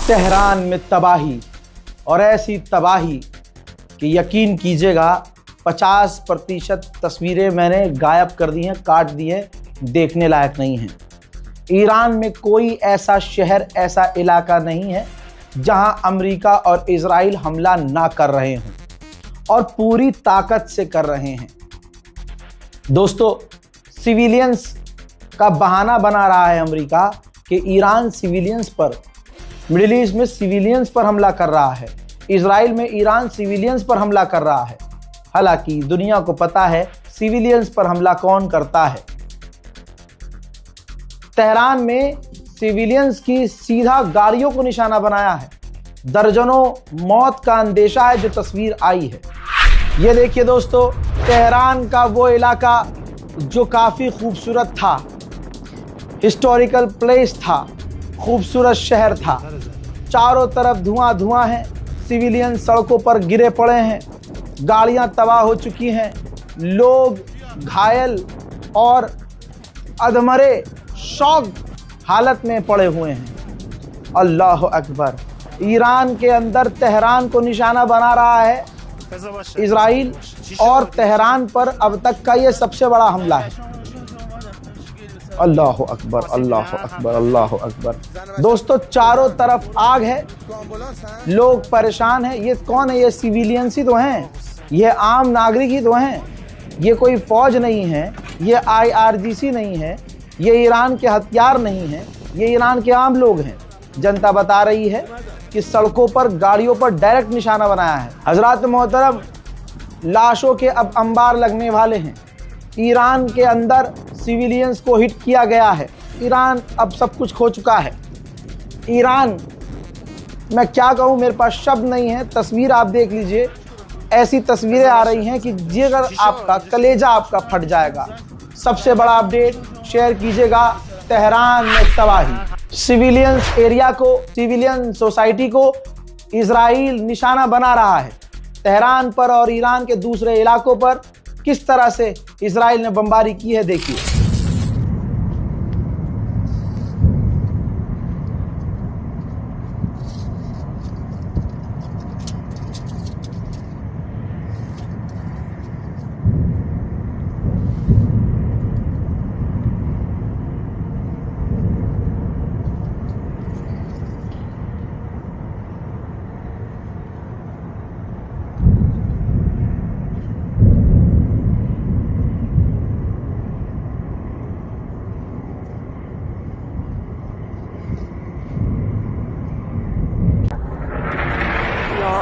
Tehran में तबाही और ऐसी तबाही कि यकीन कीजिएगा 50% तस्वीरें मैंने गायब कर दी हैं, काट दी हैं, देखने लायक नहीं हैं। ईरान में कोई ऐसा शहर, ऐसा इलाका नहीं है जहां अमेरिका और इजराइल हमला ना कर रहे हों और पूरी ताकत से कर रहे हैं। दोस्तों, सिविलियंस का बहाना बना रहा है अमेरिका कि ईरान सिविलियंस पर, मिडिल ईस्ट में सिविलियंस पर हमला कर रहा है, इजराइल में ईरान सिविलियंस पर हमला कर रहा है। हालांकि दुनिया को पता है सिविलियंस पर हमला कौन करता है। तेहरान में सिविलियंस की सीधा गाड़ियों को निशाना बनाया है। दर्जनों मौत का अंदेशा है जो तस्वीर आई है। ये देखिए दोस्तों, तेहरान का वो इलाका जो काफ़ी खूबसूरत था, हिस्टोरिकल प्लेस था, खूबसूरत शहर था। चारों तरफ धुआं धुआं है, सिविलियन सड़कों पर गिरे पड़े हैं, गाड़ियां तबाह हो चुकी हैं, लोग घायल और अधमरे शौक हालत में पड़े हुए हैं। अल्लाह अकबर। ईरान के अंदर तेहरान को निशाना बना रहा है इजराइल, और तेहरान पर अब तक का ये सबसे बड़ा हमला है। अल्लाह अकबर, अल्लाह अकबर, अल्लाह अकबर। दोस्तों, चारों तरफ आग है, लोग परेशान हैं। ये कौन है? ये सिविलियंस ही तो हैं, ये आम नागरिक ही तो हैं, ये कोई फौज नहीं है, ये IRGC नहीं है, ये ईरान के हथियार नहीं है, ये ईरान के आम लोग हैं। जनता बता रही है कि सड़कों पर, गाड़ियों पर डायरेक्ट निशाना बनाया है। हजरात मोहतरम, लाशों के अब अंबार लगने वाले हैं। ईरान के अंदर सिविलियंस को हिट किया गया है। ईरान अब सब कुछ खो चुका है। ईरान, मैं क्या कहूँ, मेरे पास शब्द नहीं है। तस्वीर आप देख लीजिए, ऐसी तस्वीरें आ रही हैं कि जिगर आपका, कलेजा आपका फट जाएगा। सबसे बड़ा अपडेट शेयर कीजिएगा, तेहरान में तबाही। सिविलियंस एरिया को, सिविलियन सोसाइटी को इजराइल निशाना बना रहा है। तेहरान पर और ईरान के दूसरे इलाकों पर किस तरह से इजराइल ने बमबारी की है, देखिए।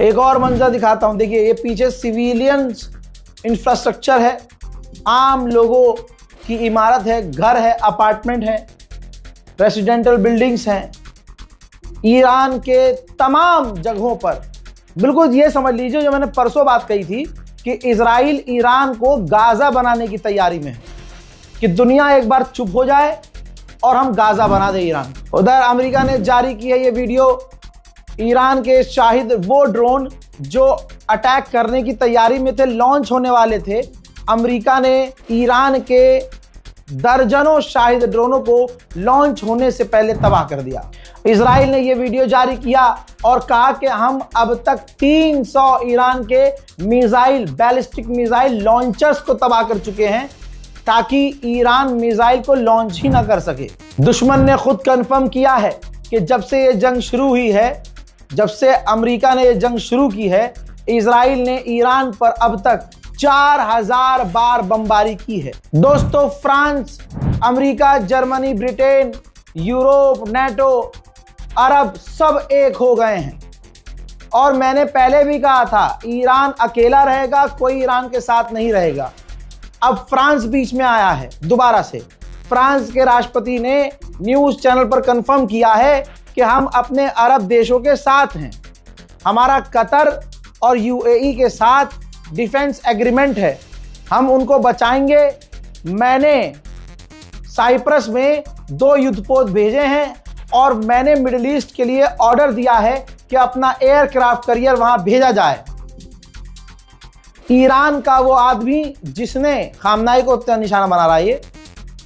एक और मंजर दिखाता हूं, देखिए। ये पीछे सिविलियन इंफ्रास्ट्रक्चर है, आम लोगों की इमारत है, घर है, अपार्टमेंट है, रेसिडेंटल बिल्डिंग्स हैं। ईरान के तमाम जगहों पर, बिल्कुल ये समझ लीजिए जो मैंने परसों बात कही थी कि इजराइल ईरान को गाजा बनाने की तैयारी में है, कि दुनिया एक बार चुप हो जाए और हम गाजा बना दे ईरान। उधर अमेरिका ने जारी की है ये वीडियो। ईरान के शाहिद, वो ड्रोन जो अटैक करने की तैयारी में थे, लॉन्च होने वाले थे, अमेरिका ने ईरान के दर्जनों शाहिद ड्रोनों को लॉन्च होने से पहले तबाह कर दिया। इजराइल ने ये वीडियो जारी किया और कहा कि हम अब तक 300 ईरान के मिसाइल, बैलिस्टिक मिसाइल लॉन्चर्स को तबाह कर चुके हैं ताकि ईरान मिसाइल को लॉन्च ही ना कर सके। दुश्मन ने खुद कंफर्म किया है कि जब से ये जंग शुरू हुई है, जब से अमेरिका ने ये जंग शुरू की है, इजराइल ने ईरान पर अब तक 4000 बार बमबारी की है। दोस्तों, France, America, Germany, Britain, Europe, NATO, Arab सब एक हो गए हैं। और मैंने पहले भी कहा था, ईरान अकेला रहेगा, कोई ईरान के साथ नहीं रहेगा। अब फ्रांस बीच में आया है दोबारा से। फ्रांस के राष्ट्रपति ने न्यूज़ चैनल पर कंफर्म किया है कि हम अपने अरब देशों के साथ हैं। हमारा कतर और UAE के साथ डिफेंस एग्रीमेंट है, हम उनको बचाएंगे। मैंने साइप्रस में 2 युद्धपोत भेजे हैं और मैंने मिडिल ईस्ट के लिए ऑर्डर दिया है कि अपना एयरक्राफ्ट कैरियर वहां भेजा जाए। ईरान का वो आदमी जिसने खामनाई को निशाना बना रहा है,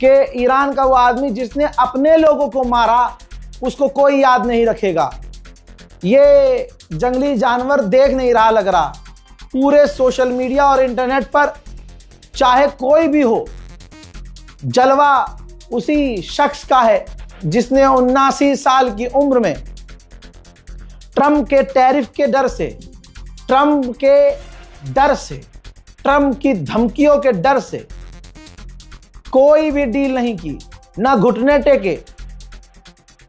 कि ईरान का वो आदमी जिसने अपने लोगों को मारा उसको कोई याद नहीं रखेगा। ये जंगली जानवर देख नहीं रहा लग रहा। पूरे सोशल मीडिया और इंटरनेट पर चाहे कोई भी हो, जलवा उसी शख्स का है जिसने 79 साल की उम्र में ट्रंप के टैरिफ के डर से, ट्रंप के डर से, ट्रंप की धमकियों के डर से कोई भी डील नहीं की, ना घुटने टेके।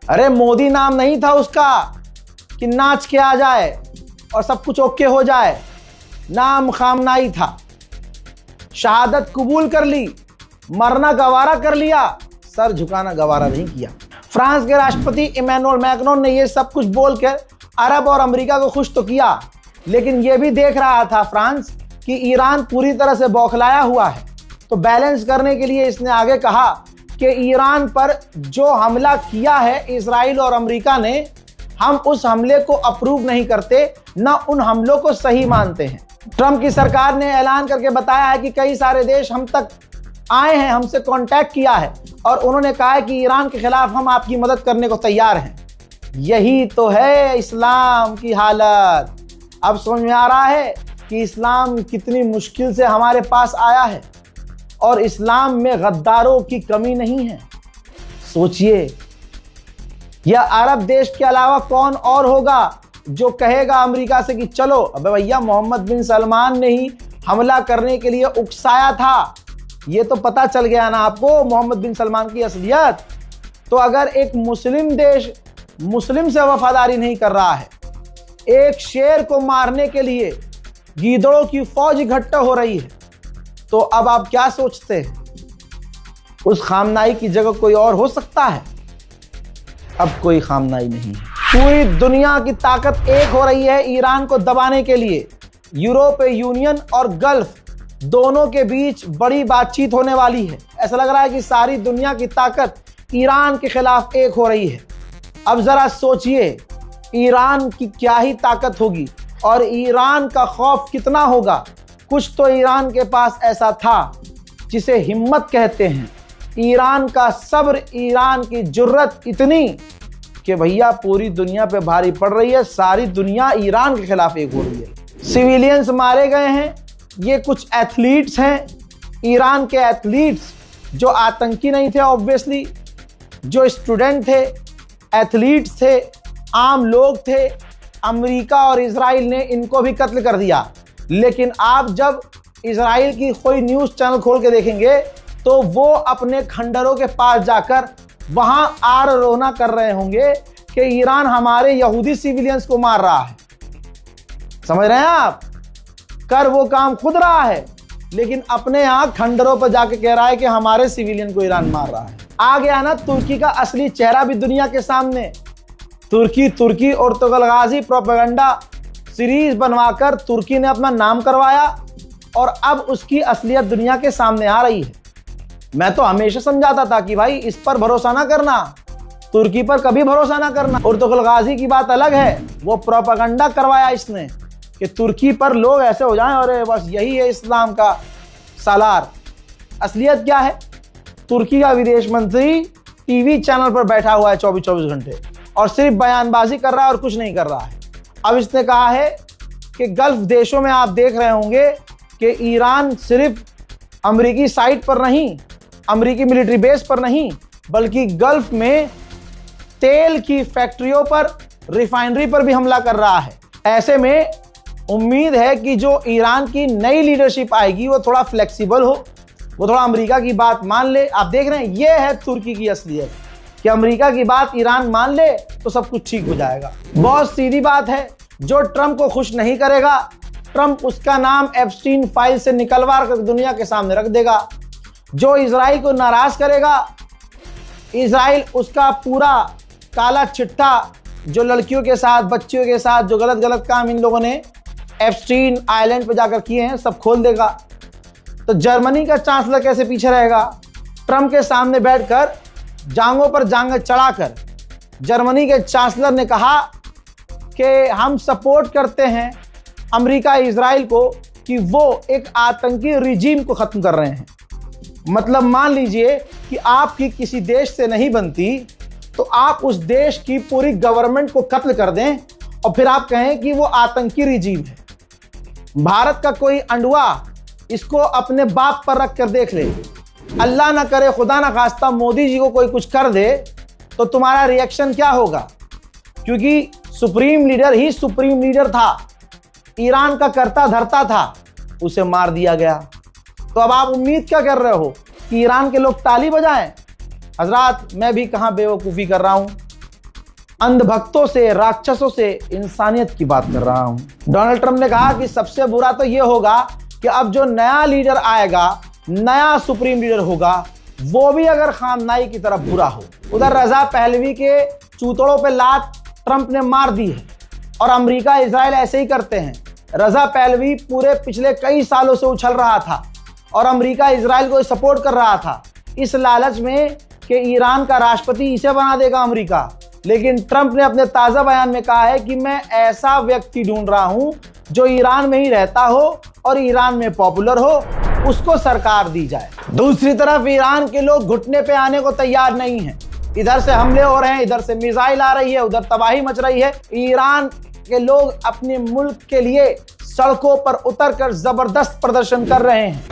अरे मोदी नाम नहीं था उसका कि नाच के आ जाए और सब कुछ ओके हो जाए, नाम खामनाई था। शहादत कबूल कर ली, मरना गवारा कर लिया, सर झुकाना गवारा नहीं किया। फ्रांस के राष्ट्रपति इमैनुअल मैक्रोन ने ये सब कुछ बोलकर अरब और अमेरिका को खुश तो किया, लेकिन ये भी देख रहा था फ्रांस कि ईरान पूरी तरह से बौखलाया हुआ है। तो बैलेंस करने के लिए इसने आगे कहा कि ईरान पर जो हमला किया है इजराइल और अमेरिका ने, हम उस हमले को अप्रूव नहीं करते, ना उन हमलों को सही मानते हैं। ट्रंप की सरकार ने ऐलान करके बताया है कि कई सारे देश हम तक आए हैं, हमसे कांटेक्ट किया है और उन्होंने कहा है कि ईरान के खिलाफ हम आपकी मदद करने को तैयार हैं। यही तो है इस्लाम की हालत। अब समझ में आ रहा है कि इस्लाम कितनी मुश्किल से हमारे पास आया है और इस्लाम में गद्दारों की कमी नहीं है। सोचिए, यह अरब देश के अलावा कौन और होगा जो कहेगा अमेरिका से कि चलो। अबे भैया, मोहम्मद बिन सलमान ने ही हमला करने के लिए उकसाया था। ये तो पता चल गया ना आपको मोहम्मद बिन सलमान की असलियत। तो अगर एक मुस्लिम देश मुस्लिम से वफादारी नहीं कर रहा है, एक शेर को मारने के लिए गीदड़ों की फौज इकट्ठा हो रही है, तो अब आप क्या सोचते हैं? उस खामनाई की जगह कोई और हो सकता है? अब कोई खामनाई नहीं है। पूरी दुनिया की ताकत एक हो रही है ईरान को दबाने के लिए। यूरोपीय यूनियन और गल्फ दोनों के बीच बड़ी बातचीत होने वाली है। ऐसा लग रहा है कि सारी दुनिया की ताकत ईरान के खिलाफ एक हो रही है। अब जरा सोचिए, ईरान की क्या ही ताकत होगी और ईरान का खौफ कितना होगा। कुछ तो ईरान के पास ऐसा था जिसे हिम्मत कहते हैं, ईरान का सब्र, ईरान की जुर्रत इतनी कि भैया पूरी दुनिया पे भारी पड़ रही है। सारी दुनिया ईरान के खिलाफ एक हो रही है। सिविलियंस मारे गए हैं। ये कुछ एथलीट्स हैं, ईरान के एथलीट्स जो आतंकी नहीं थे ऑब्वियसली, जो स्टूडेंट थे, एथलीट्स थे, आम लोग थे। अमेरिका और इजराइल ने इनको भी कत्ल कर दिया। लेकिन आप जब इजराइल की कोई न्यूज़ चैनल खोल के देखेंगे तो वो अपने खंडरों के पास जाकर वहां आर रोना कर रहे होंगे कि ईरान हमारे यहूदी सिविलियंस को मार रहा है। समझ रहे हैं आप? कर वो काम खुद रहा है, लेकिन अपने यहां खंडरों पर जाके कह रहा है कि हमारे सिविलियन को ईरान मार रहा है। आ गया ना तुर्की का असली चेहरा भी दुनिया के सामने। तुर्की और तुगलगाजी प्रोपेगेंडा सीरीज बनवाकर तुर्की ने अपना नाम करवाया और अब उसकी असलियत दुनिया के सामने आ रही है। मैं तो हमेशा समझाता था कि भाई इस पर भरोसा ना करना, तुर्की पर कभी भरोसा ना करना। और तुगलगाजी की बात अलग है, वो प्रोपेगेंडा करवाया इसने कि तुर्की पर लोग ऐसे हो जाएं और बस यही है इस्लाम का सालार। असलियत क्या है? तुर्की का विदेश मंत्री टीवी चैनल पर बैठा हुआ है 24-24 घंटे और सिर्फ बयानबाजी कर रहा है और कुछ नहीं कर रहा है। अब इसने कहा है कि गल्फ देशों में आप देख रहे होंगे कि ईरान सिर्फ अमेरिकी साइट पर नहीं, अमेरिकी मिलिट्री बेस पर नहीं, बल्कि गल्फ में तेल की फैक्ट्रियों पर, रिफाइनरी पर भी हमला कर रहा है। ऐसे में उम्मीद है कि जो ईरान की नई लीडरशिप आएगी वो थोड़ा फ्लेक्सिबल हो, वो थोड़ा अमेरिका की बात मान ले। आप देख रहे हैं, ये है तुर्की की असलियत कि अमेरिका की बात ईरान मान ले तो सब कुछ ठीक हो जाएगा। बहुत सीधी बात है, जो ट्रंप को खुश नहीं करेगा, ट्रंप उसका नाम एप्स्टीन फाइल से निकलवा कर दुनिया के सामने रख देगा। जो इजराइल को नाराज करेगा, इजराइल उसका पूरा काला चिट्ठा जो लड़कियों के साथ, बच्चियों के साथ जो गलत गलत काम इन लोगों ने एप्स्टीन आइलैंड पर जाकर किए हैं, सब खोल देगा। तो जर्मनी का चांसलर कैसे पीछे रहेगा? ट्रंप के सामने बैठकर जांघों पर जांघें चढ़ाकर जर्मनी के चांसलर ने कहा कि हम सपोर्ट करते हैं अमेरिका इजराइल को कि वो एक आतंकी रिजीम को खत्म कर रहे हैं। मतलब मान लीजिए कि आपकी किसी देश से नहीं बनती तो आप उस देश की पूरी गवर्नमेंट को कत्ल कर दें और फिर आप कहें कि वो आतंकी रिजीम है। भारत का कोई अंडुआ इसको अपने बाप पर रख कर देख ले, अल्लाह ना करे, खुदा ना खास्ता मोदी जी को कोई कुछ कर दे तो तुम्हारा रिएक्शन क्या होगा? क्योंकि सुप्रीम लीडर ही सुप्रीम लीडर था, ईरान का करता धरता था, उसे मार दिया गया। तो अब आप उम्मीद क्या कर रहे हो कि ईरान के लोग ताली बजाएं? हजरात, मैं भी कहां बेवकूफ़ी कर रहा हूं, अंधभक्तों से, राक्षसों से इंसानियत की बात कर रहा हूं। डोनाल्ड ट्रंप ने कहा कि सबसे बुरा तो यह होगा कि अब जो नया लीडर आएगा, नया सुप्रीम लीडर होगा, वो भी अगर खामनाई की तरफ बुरा हो। उधर रजा पहलवी के चूतड़ों पे लात ट्रंप ने मार दी है और अमेरिका इजराइल ऐसे ही करते हैं। रजा पहलवी पूरे पिछले कई सालों से उछल रहा था और अमेरिका इजराइल को सपोर्ट कर रहा था इस लालच में कि ईरान का राष्ट्रपति इसे बना देगा अमेरिका। लेकिन ट्रंप ने अपने ताज़ा बयान में कहा है कि मैं ऐसा व्यक्ति ढूंढ रहा हूं जो ईरान में ही रहता हो और ईरान में पॉपुलर हो, उसको सरकार दी जाए। दूसरी तरफ ईरान के लोग घुटने पे आने को तैयार नहीं हैं। इधर से हमले हो रहे हैं, इधर से मिसाइल आ रही है, उधर तबाही मच रही है। ईरान के लोग अपने मुल्क के लिए सड़कों पर उतरकर जबरदस्त प्रदर्शन कर रहे हैं।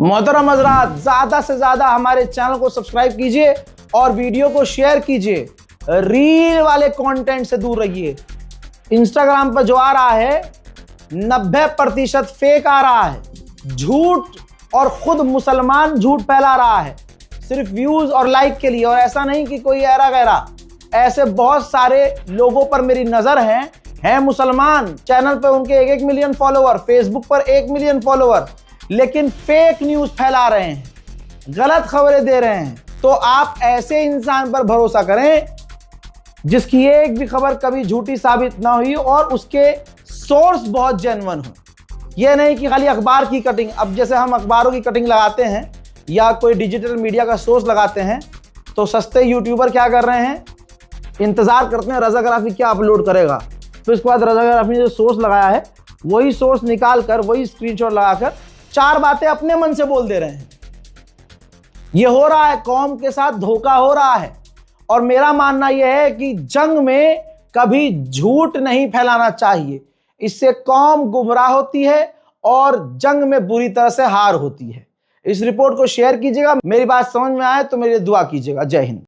मोहतरम हज़रात, ज़्यादा से ज़्यादा हमारे चैनल को सब्सक्राइब कीजिए और वीडियो को शेयर कीजिए। रील वाले कंटेंट से दूर रहिए। इंस्टाग्राम पर जो आ रहा है 90% फेक आ रहा है, झूठ, और खुद मुसलमान झूठ फैला रहा है सिर्फ व्यूज और लाइक के लिए। और ऐसा नहीं कि कोई ऐरा गैरा, ऐसे बहुत सारे लोगों पर मेरी नज़र है मुसलमान, चैनल पे उनके 1-1 मिलियन फॉलोअर, फेसबुक पर 1 मिलियन फॉलोअर, लेकिन फेक न्यूज फैला रहे हैं, गलत खबरें दे रहे हैं। तो आप ऐसे इंसान पर भरोसा करें जिसकी एक भी खबर कभी झूठी साबित ना हुई और उसके सोर्स बहुत जेन्युइन हो। यह नहीं कि खाली अखबार की कटिंग। अब जैसे हम अखबारों की कटिंग लगाते हैं या कोई डिजिटल मीडिया का सोर्स लगाते हैं तो सस्ते यूट्यूबर क्या कर रहे हैं, इंतजार करते हैं रज़ाग्राफी क्या अपलोड करेगा, फिर उसके बाद रज़ाग्राफी ने जो सोर्स लगाया है वही सोर्स निकाल कर, वही स्क्रीनशॉट लगाकर 4 बातें अपने मन से बोल दे रहे हैं। ये हो रहा है, कौम के साथ धोखा हो रहा है। और मेरा मानना यह है कि जंग में कभी झूठ नहीं फैलाना चाहिए, इससे कौम गुमराह होती है और जंग में बुरी तरह से हार होती है। इस रिपोर्ट को शेयर कीजिएगा। मेरी बात समझ में आए तो मेरी दुआ कीजिएगा। जय हिंद।